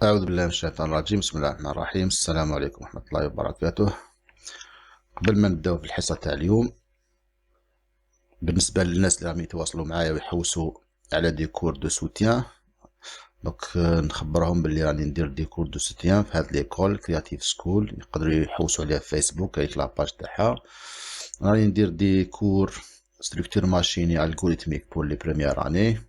أعوذ بالله من الشيطان الرجيم. بسم الله الرحمن الرحيم. السلام عليكم ورحمة الله وبركاته. قبل ما نبداو في الحصة تاع اليوم، بالنسبة للناس اللي راهم يتواصلوا معايا ويحوسوا على دي كور دو سوتيان، دونك نخبرهم باللي راني ندير دي كور دو سوتيان في هاد ليكول كرياتيف سكول، يقدروا يحوسوا عليها في فيسبوك، هايك لاباج تاعها. راني ندير دي كور ستركتور ماشيني الغوريتميك بور لي بروميير اني،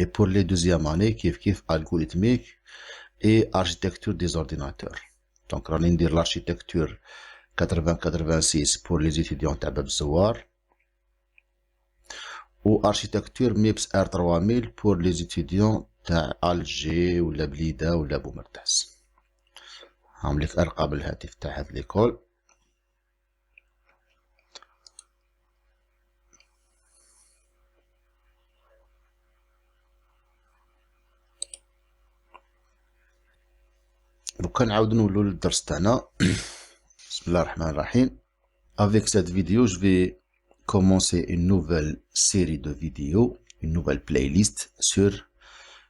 et pour les deuxième année كيف algorithmique et architecture des ordinateurs. Donc راني ندير l'architecture 80-86 pour les étudiants تاع باب الزوار، و architecture MIPS R3000 pour les étudiants تاع الجي ولا بليده ولا بومرداس. هعملك ارقام الهاتف تاع هاد ليكول. دوكا نعاود نولو للدرس تاعنا. بسم الله الرحمن الرحيم. Avec cette vidéo, je vais commencer une nouvelle série de vidéos, une nouvelle playlist sur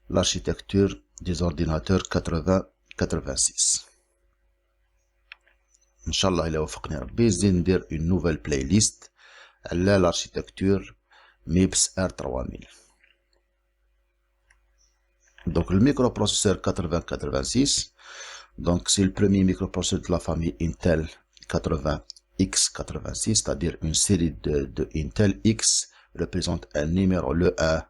l'architecture des ordinateurs 80-86. Inch'Allah, il a وفقني ربي زين ندير une nouvelle playlist على l'architecture MIPS R3000. Donc le microprocesseur 8086, donc c'est le premier microprocesseur de la famille Intel 80X86, c'est-à-dire une série de Intel. X représente un numéro, le 1,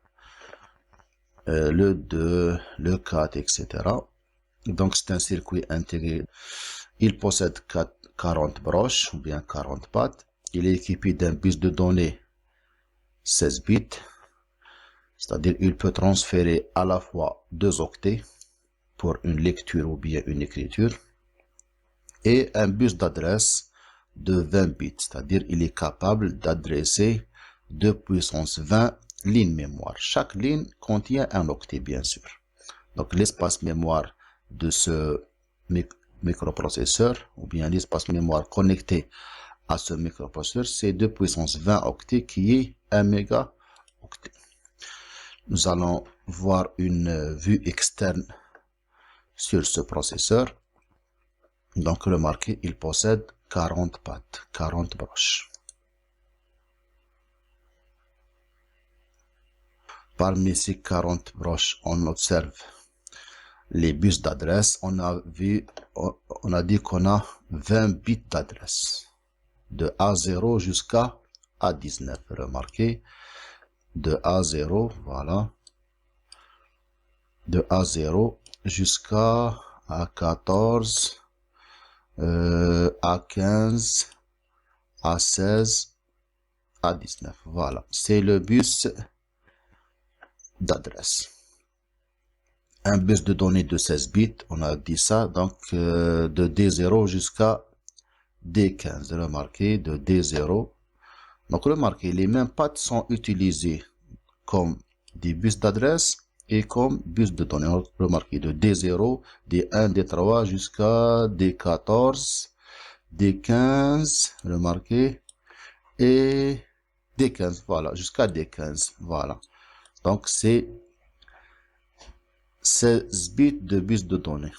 le 2, le 4, etc. Donc c'est un circuit intégré. Il possède 40 broches ou bien 40 pattes. Il est équipé d'un bus de données 16 bits. C'est-à-dire il peut transférer à la fois 2 octets pour une lecture ou bien une écriture, et un bus d'adresse de 20 bits, c'est-à-dire il est capable d'adresser 2 puissance 20 lignes mémoire. Chaque ligne contient un octet, bien sûr. Donc l'espace mémoire de ce microprocesseur, ou bien l'espace mémoire connecté à ce microprocesseur, c'est 2 puissance 20 octets qui est 1 mégaoctet. Nous allons voir une vue externe sur ce processeur. Donc remarquez, il possède 40 pattes, 40 broches. Parmi ces 40 broches, on observe les bus d'adresse. On a dit qu'on a 20 bits d'adresse, de A0 jusqu'à A19. Remarquez, de A0, voilà, de A0 jusqu'à A14, A15, A16, A19. Voilà, c'est le bus d'adresse. Un bus de données de 16 bits, on a dit ça, donc de D0 jusqu'à D15. Remarquez, de D0. Donc remarquez, les mêmes pattes sont utilisées comme des bus d'adresse et comme bus de données. Remarquez, de D0, D1, D3 jusqu'à D14, D15, remarquez, et D15, voilà, jusqu'à D15, voilà. Donc c'est 16 bits de bus de données.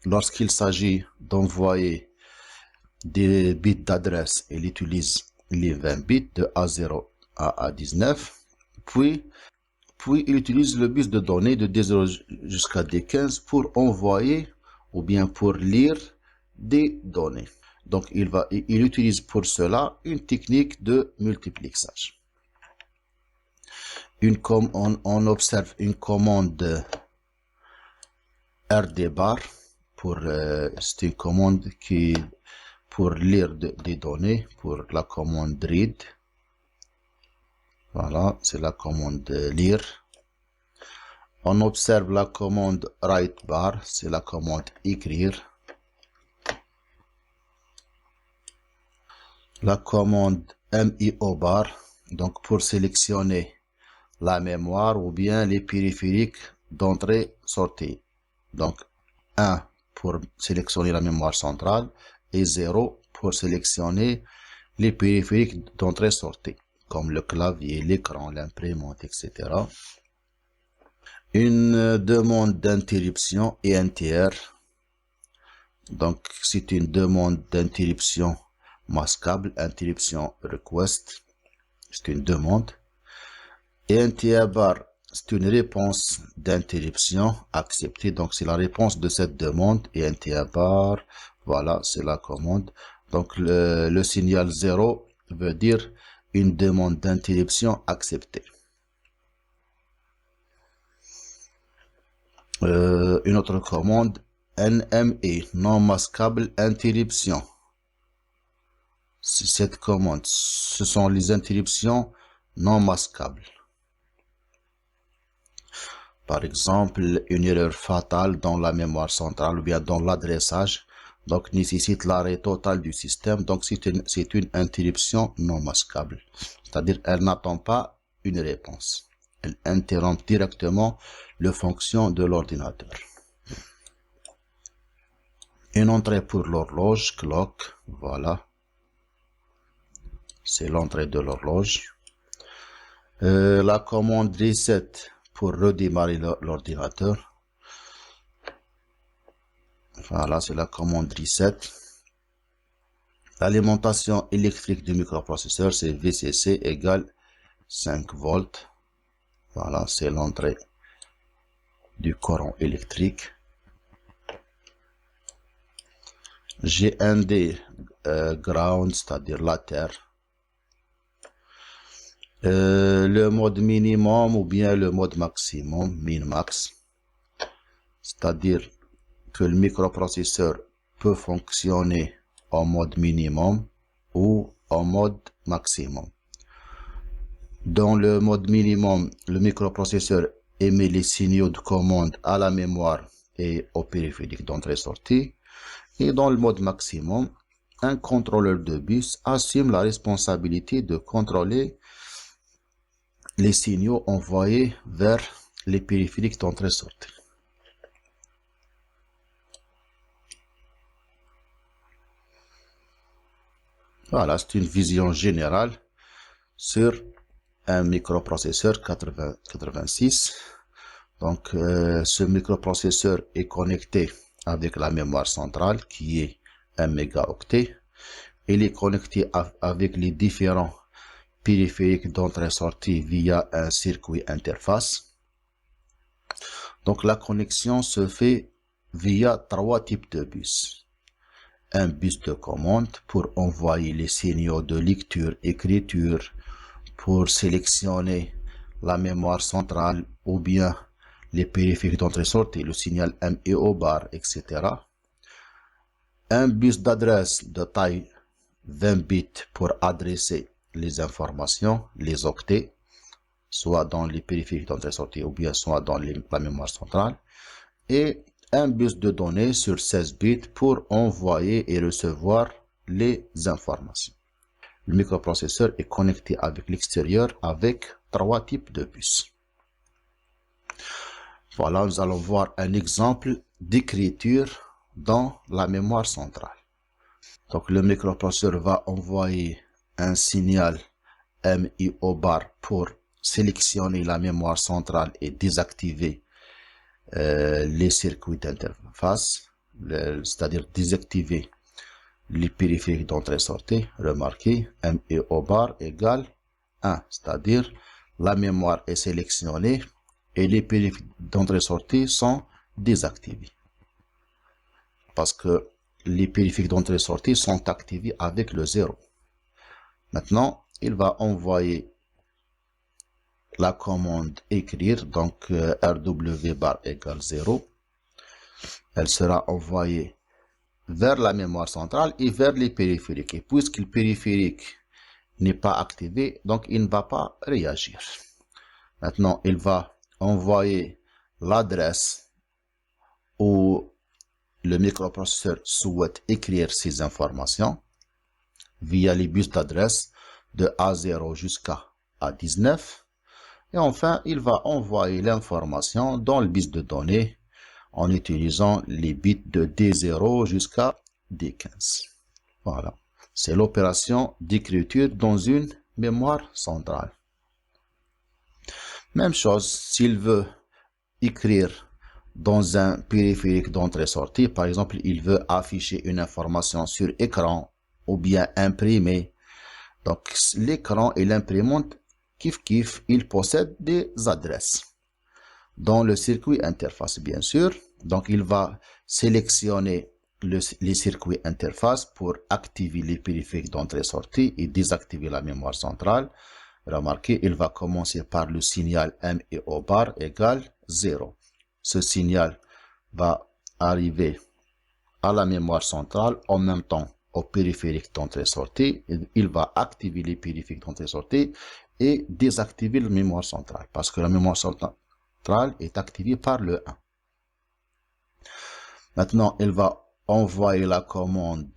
Lorsqu'il s'agit d'envoyer des bits d'adresse, il utilise les 20 bits de A0 à A19, puis il utilise le bus de données de D0 jusqu'à D15 pour envoyer ou bien pour lire des données. Donc il utilise pour cela une technique de multiplexage. On observe une commande RD bar c'est une commande qui pour lire des données, pour la commande read. Voilà, c'est la commande lire. On observe la commande write bar, c'est la commande écrire. La commande MIO bar, donc pour sélectionner la mémoire ou bien les périphériques d'entrée-sortie. Donc 1 pour sélectionner la mémoire centrale et 0 pour sélectionner les périphériques d'entrée-sortie, comme le clavier, l'écran, l'imprimante, etc. Une demande d'interruption ENTR. Donc, c'est une demande d'interruption masquable, interruption request. C'est une demande. ENTR bar, c'est une réponse d'interruption acceptée. Donc, c'est la réponse de cette demande. ENTR bar, voilà, c'est la commande. Donc, le signal 0 veut dire une demande d'interruption acceptée. Une autre commande, NME, non masquable interruption. Cette commande, ce sont les interruptions non masquables. Par exemple, une erreur fatale dans la mémoire centrale ou bien dans l'adressage, donc nécessite l'arrêt total du système. Donc c'est une interruption non masquable, c'est-à-dire elle n'attend pas une réponse. Elle interrompt directement le fonction de l'ordinateur. Une entrée pour l'horloge, clock, voilà. C'est l'entrée de l'horloge. La commande reset pour redémarrer l'ordinateur. Voilà, c'est la commande reset. L'alimentation électrique du microprocesseur, c'est VCC égale 5 volts. Voilà, c'est l'entrée du courant électrique. GND, ground, c'est-à-dire la terre. Le mode minimum ou bien le mode maximum, min-max. C'est-à-dire que le microprocesseur peut fonctionner en mode minimum ou en mode maximum. Dans le mode minimum, le microprocesseur émet les signaux de commande à la mémoire et au périphérique d'entrée-sortie. Et dans le mode maximum, un contrôleur de bus assume la responsabilité de contrôler les signaux envoyés vers les périphériques d'entrée-sortie. Voilà, c'est une vision générale sur un microprocesseur 86. Donc, ce microprocesseur est connecté avec la mémoire centrale qui est 1 mégaoctet. Il est connecté avec les différents périphériques d'entrée-sortie via un circuit interface. Donc, la connexion se fait via 3 types de bus. Un bus de commande pour envoyer les signaux de lecture, écriture, pour sélectionner la mémoire centrale ou bien les périphériques d'entrée-sortie, le signal MEO bar, etc. Un bus d'adresse de taille 20 bits pour adresser les informations, les octets, soit dans les périphériques d'entrée-sortie ou bien soit dans la mémoire centrale. Et un bus de données sur 16 bits pour envoyer et recevoir les informations. Le microprocesseur est connecté avec l'extérieur avec 3 types de bus. Voilà, nous allons voir un exemple d'écriture dans la mémoire centrale. Donc, le microprocesseur va envoyer un signal MIO bar pour sélectionner la mémoire centrale et désactiver les circuits d'interface, c'est-à-dire désactiver les périphériques d'entrée-sortie. Remarquez, MEO bar égale 1, c'est-à-dire la mémoire est sélectionnée et les périphériques d'entrée-sortie sont désactivés. Parce que les périphériques d'entrée-sortie sont activés avec le 0. Maintenant, il va envoyer la commande écrire, donc RW bar égale 0. Elle sera envoyée vers la mémoire centrale et vers les périphériques. Et puisque le périphérique n'est pas activé, donc il ne va pas réagir. Maintenant, il va envoyer l'adresse où le microprocesseur souhaite écrire ces informations via les bus d'adresse de A0 jusqu'à A19. Et enfin, il va envoyer l'information dans le bus de données en utilisant les bits de D0 jusqu'à D15. Voilà. C'est l'opération d'écriture dans une mémoire centrale. Même chose, s'il veut écrire dans un périphérique d'entrée-sortie. Par exemple, il veut afficher une information sur écran ou bien imprimer. Donc, l'écran et l'imprimante, kiff, ils possèdent des adresses dans le circuit interface, bien sûr. Donc, il va sélectionner les circuits interface pour activer les périphériques d'entrée-sortie et désactiver la mémoire centrale. Remarquez, il va commencer par le signal M et O bar égale 0. Ce signal va arriver à la mémoire centrale en même temps au périphérique d'entrée-sortie. Il va activer les périphériques d'entrée-sortie et désactiver la mémoire centrale parce que la mémoire centrale est activée par le 1. Maintenant, il va envoyer la commande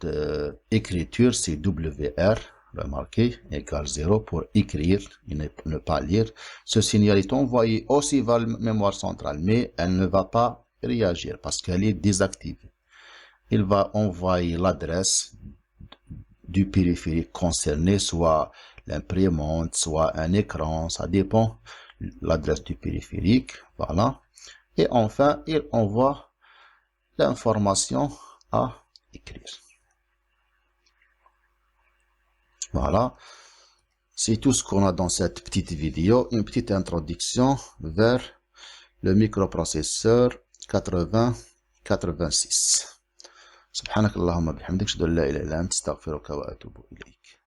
écriture, c'est WR, remarquez, égale 0 pour écrire et ne pas lire. Ce signal est envoyé aussi vers la mémoire centrale, mais elle ne va pas réagir parce qu'elle est désactivée. Il va envoyer l'adresse du périphérique concerné, soit l'imprimante, soit un écran, ça dépend l'adresse du périphérique, voilà. Et enfin, il envoie l'information à écrire. Voilà, c'est tout ce qu'on a dans cette petite vidéo, une petite introduction vers le microprocesseur 8086. سبحانك اللهم بحمدك اشهد ان لا اله الا انت استغفرك واتوب اليك.